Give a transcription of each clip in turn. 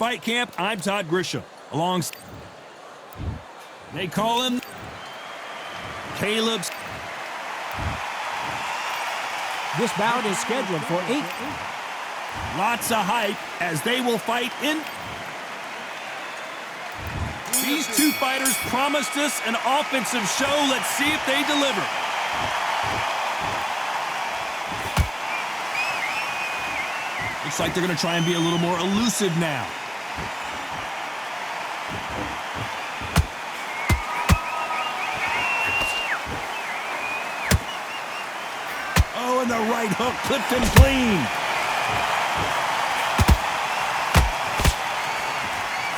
Fight Camp. I'm Todd Grisham. They call him Caleb's. This bout is scheduled for 8. Lots of hype as they will fight in. These two fighters promised us an offensive show. Let's see if they deliver. Looks like they're going to try and be a little more elusive now. Oh, and the right hook clipped him clean.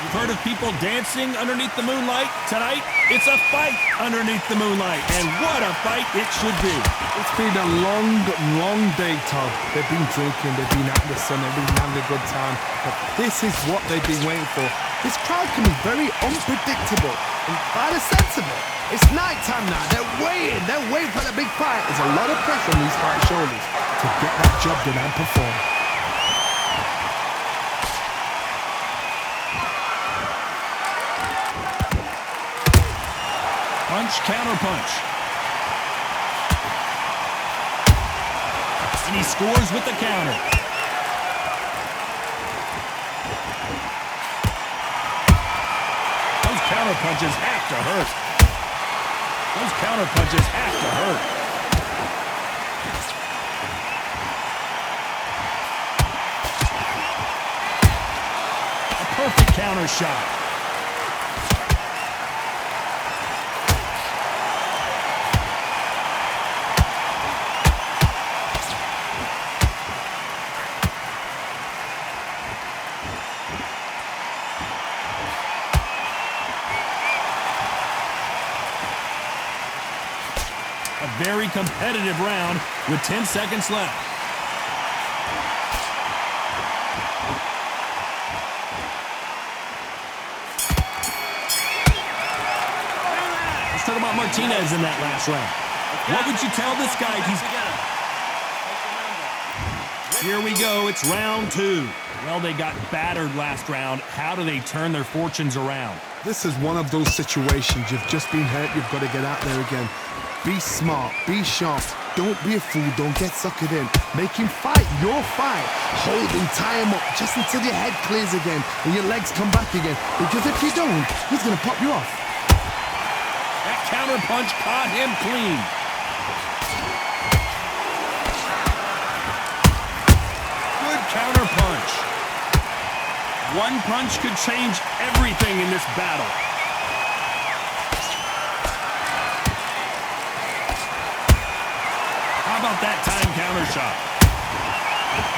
You've heard of people dancing underneath the moonlight? Tonight, it's a fight underneath the moonlight. And what a fight it should be. It's been a long, long day, Todd. They've been drinking, they've been out in the sun, they've been having a good time. But this is what they've been waiting for. This crowd can be very unpredictable. And by the sense of it, it's night time now. They're waiting for the big fight. There's a lot of pressure on these fighters' shoulders to get that job done and perform. Punch, counter punch. And he scores with the counter. Those counter punches have to hurt. Those counter punches have to hurt. A perfect counter shot. A very competitive round with 10 seconds left. Let's talk about Martinez in that last round. What would you tell this guy? Here we go. It's round 2. Well, they got battered last round. How do they turn their fortunes around? This is one of those situations. You've just been hurt. You've got to get out there again. Be smart. Be sharp. Don't be a fool. Don't get suckered in. Make him fight your fight. Hold him, tie him up just until your head clears again and your legs come back again. Because if you don't, he's going to pop you off. That counter punch caught him clean. Good counter punch. One punch could change everything in this battle. How about that time counter shot?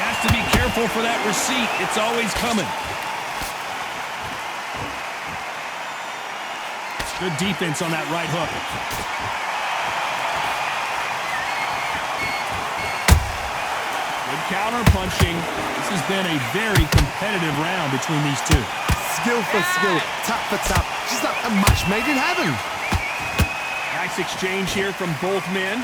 Has to be careful for that receipt. It's always coming. Good defense on that right hook. Good counter punching. This has been a very competitive round between these two. Skill for skill, tap for tap. Just like a match made in heaven. Nice exchange here from both men.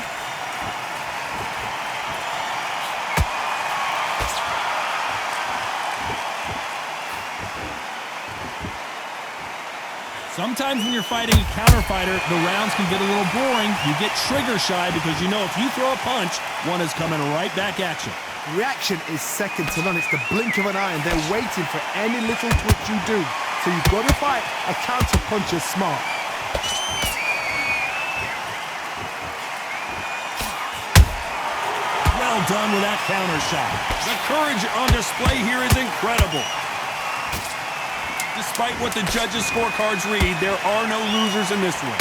Sometimes when you're fighting a counter fighter, the rounds can get a little boring. You get trigger shy because you know if you throw a punch, one is coming right back at you. Reaction is second to none. It's the blink of an eye, and they're waiting for any little twitch you do. So you've got to fight a counter puncher smart. Well done with that counter shot. The courage on display here is incredible. Despite what the judges' scorecards read, there are no losers in this one.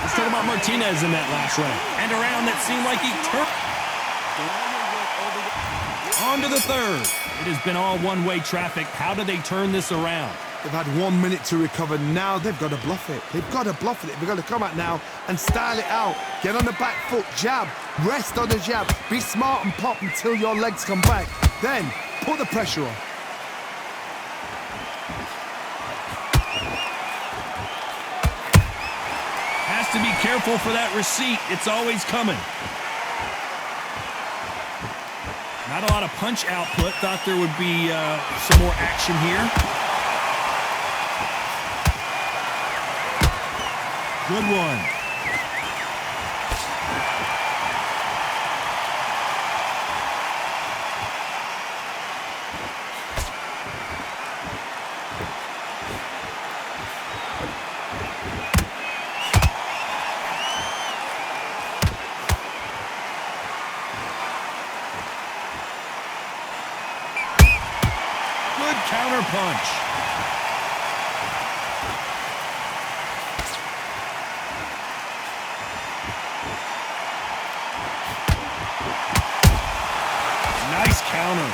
Let's talk about Martinez in that last round. And a round that seemed like he turned. On to the third. It has been all one-way traffic. How do they turn this around? They've had 1 minute to recover. Now they've got to bluff it. They've got to bluff it. They've got to come out now and style it out. Get on the back foot, jab, rest on the jab. Be smart and pop until your legs come back. Then put the pressure on. Has to be careful for that receipt. It's always coming. Not a lot of punch output. Thought there would be some more action here. Good one. Good counter punch. Nice counter.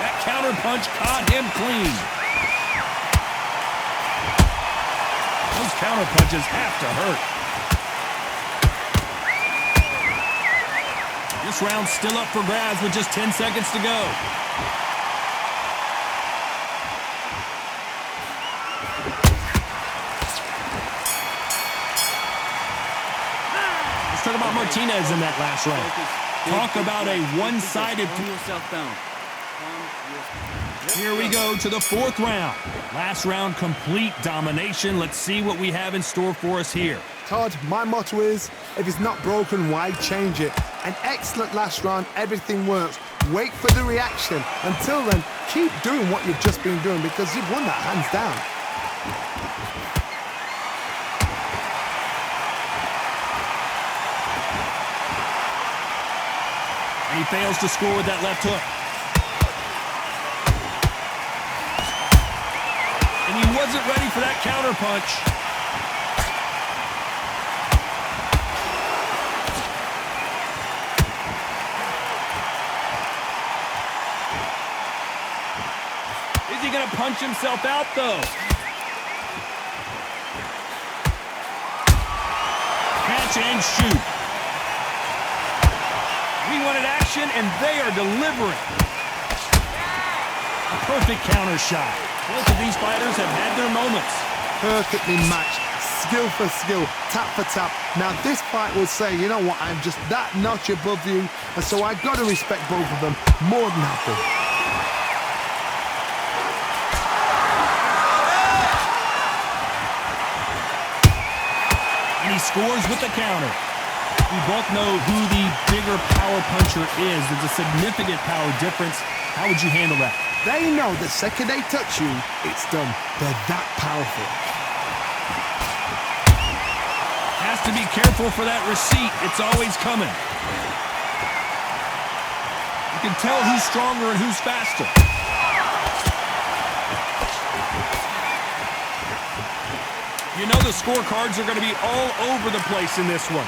That counter punch caught him clean. Those counter punches have to hurt. This round's still up for grabs with just 10 seconds to go. Let's talk about Martinez in that last round. Talk about a one-sided... Here we go to the fourth round. Last round, complete domination. Let's see what we have in store for us here. Todd, my motto is, if it's not broken, why change it? An excellent last round, everything works. Wait for the reaction. Until then, keep doing what you've just been doing because you've won that hands down. And he fails to score with that left hook. And he wasn't ready for that counter punch. Is he going to punch himself out, though? Catch and shoot. We wanted action, and they are delivering. A perfect counter shot. Both of these fighters have had their moments. Perfectly matched, skill for skill, tap for tap. Now this fight will say, you know what, I'm just that notch above you, and so I got to respect both of them more than happy. And he scores with the counter. We both know who the bigger power puncher is. There's a significant power difference. How would you handle that? They know the second they touch you, it's done. They're that powerful. Has to be careful for that receipt. It's always coming. You can tell who's stronger and who's faster. You know the scorecards are going to be all over the place in this one.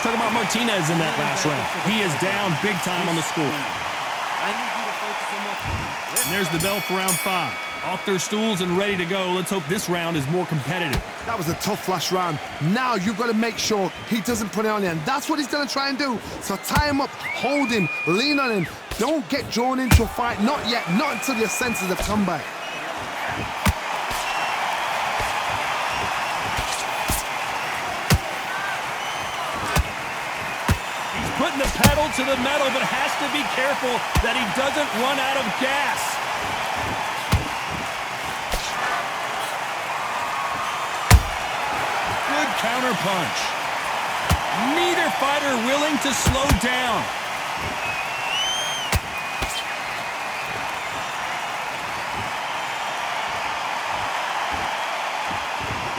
Talk about Martinez in that last round. He is down big time on the score. And there's the bell for round 5. Off their stools and ready to go. Let's hope this round is more competitive. That was a tough last round. Now you've got to make sure he doesn't put it on you, and that's what he's going to try and do. So tie him up, hold him, lean on him. Don't get drawn into a fight. Not yet. Not until your senses have come back. Putting the pedal to the metal, but has to be careful that he doesn't run out of gas. Good counter punch. Neither fighter willing to slow down.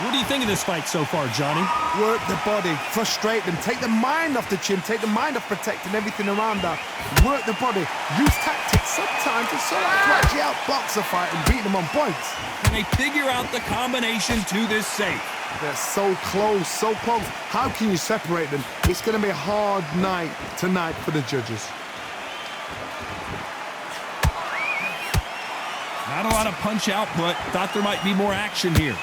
What do you think of this fight so far, Johnny? Work the body, frustrate them, take the mind off the chin, take the mind off protecting everything around that. Work the body, use tactics sometimes to sort of to actually outbox a fight and beat them on points. Can they figure out the combination to this safe? They're so close, so close. How can you separate them? It's going to be a hard night tonight for the judges. Not a lot of punch output. Thought there might be more action here.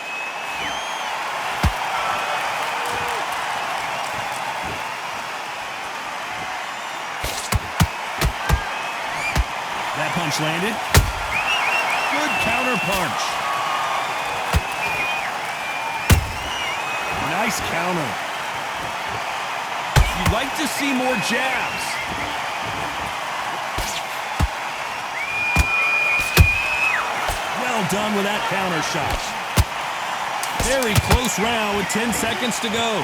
That punch landed. Good counter punch. Nice counter. You'd like to see more jabs. Well done with that counter shot. Very close round with 10 seconds to go.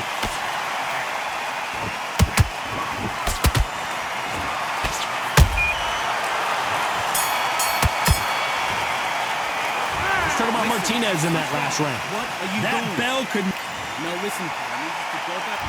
Let's talk about Martinez in that last round. What are you That doing? bell could... No, listen. I need you to go back.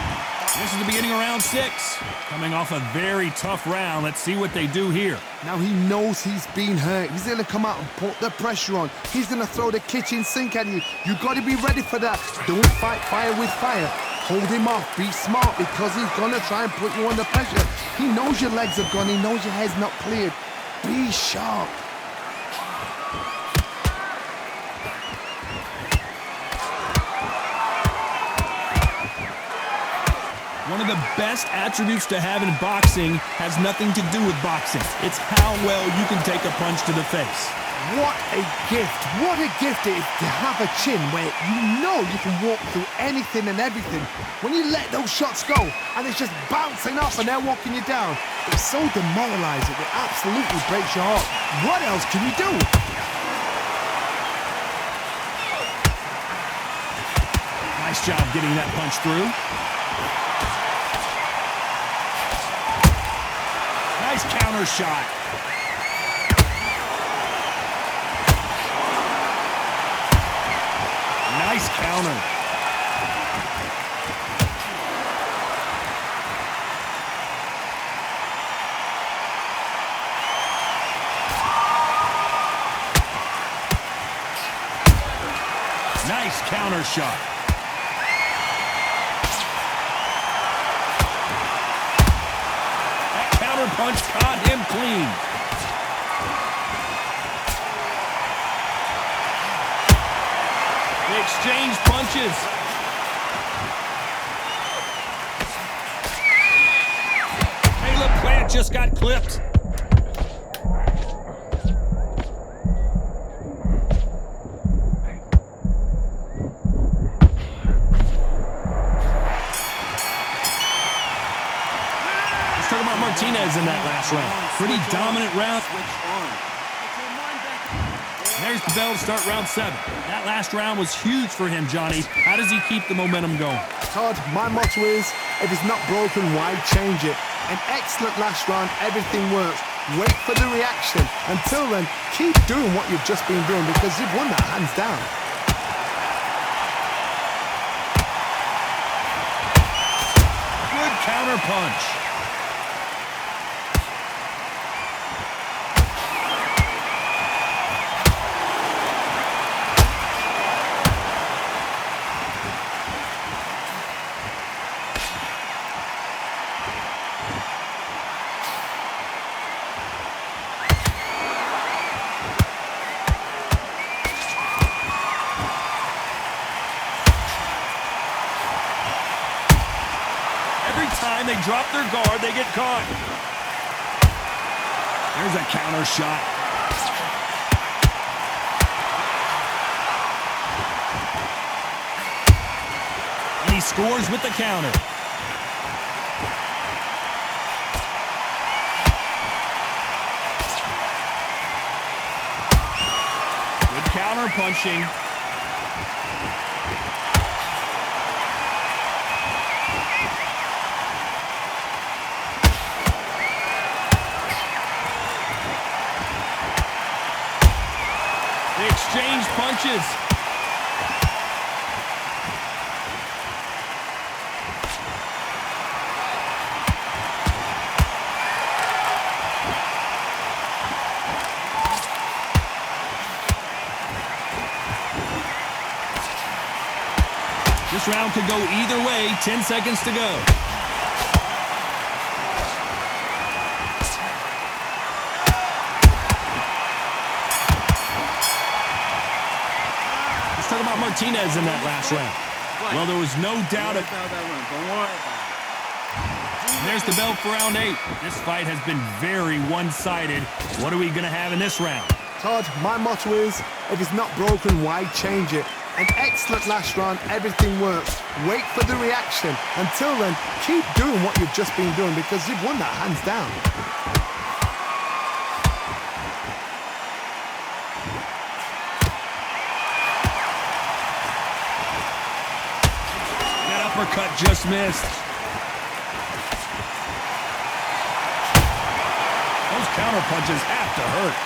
This is the beginning of round 6. Coming off a very tough round. Let's see what they do here. Now he knows he's been hurt. He's going to come out and put the pressure on. He's going to throw the kitchen sink at you. You got to be ready for that. Don't fight fire with fire. Hold him off. Be smart because he's going to try and put you under pressure. He knows your legs are gone. He knows your head's not cleared. Be sharp. One of the best attributes to have in boxing has nothing to do with boxing. It's how well you can take a punch to the face. What a gift. What a gift it is to have a chin where you know you can walk through anything and everything. When you let those shots go and it's just bouncing off and they're walking you down, it's so demoralizing. It absolutely breaks your heart. What else can you do? Nice job getting that punch through. Nice counter shot. Nice counter. Nice counter shot. Punch caught him clean. They exchange punches. Caleb Plant just got clipped. Martinez in that last round. Pretty dominant round. There's the bell to start round 7. That last round was huge for him, Johnny. How does he keep the momentum going? Todd, my motto is, if it's not broken, why change it? An excellent last round, everything works. Wait for the reaction. Until then, keep doing what you've just been doing because you've won that hands down. Good counter punch. Time they drop their guard, they get caught. There's a counter shot. And he scores with the counter. Good counter punching. They exchange punches. round could go either way. 10 seconds to go. Let's talk about Martinez in that last round. Well, there was no doubt of... There's the bell for round 8. This fight has been very one-sided. What are we going to have in this round? Todd, my motto is, if it's not broken, why change it? An excellent last round, everything works. Wait for the reaction. Until then, keep doing what you've just been doing because you've won that hands down. That uppercut just missed. Those counter punches have to hurt.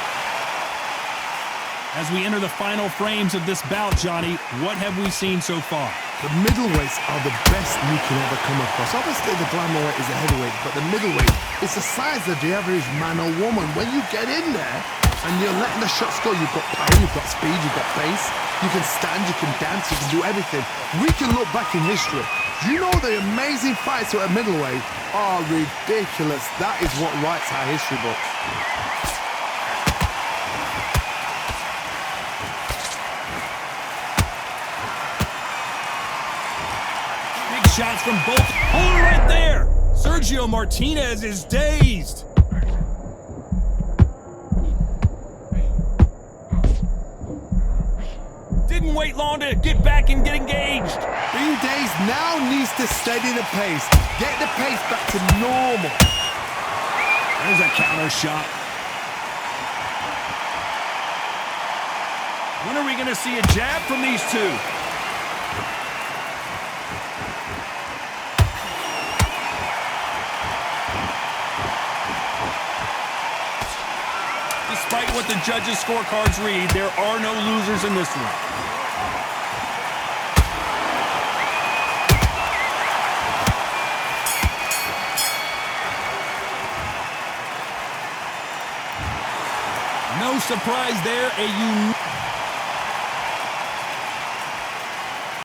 As we enter the final frames of this bout, Johnny, what have we seen so far? The middleweights are the best you can ever come across. Obviously, the glamour weight is a heavyweight, but the middleweight is the size of the average man or woman. When you get in there and you're letting the shots go, you've got power, you've got speed, you've got pace, you can stand, you can dance, you can do everything. We can look back in history. You know the amazing fights at middleweight are ridiculous. That is what writes our history books. Shots from both. Hold it right there. Sergio Martinez is dazed. Didn't wait long to get back and get engaged. Being dazed now needs to steady the pace. Get the pace back to normal. There's a counter shot. When are we going to see a jab from these two? Despite what the judges' scorecards read, there are no losers in this one. No surprise there, a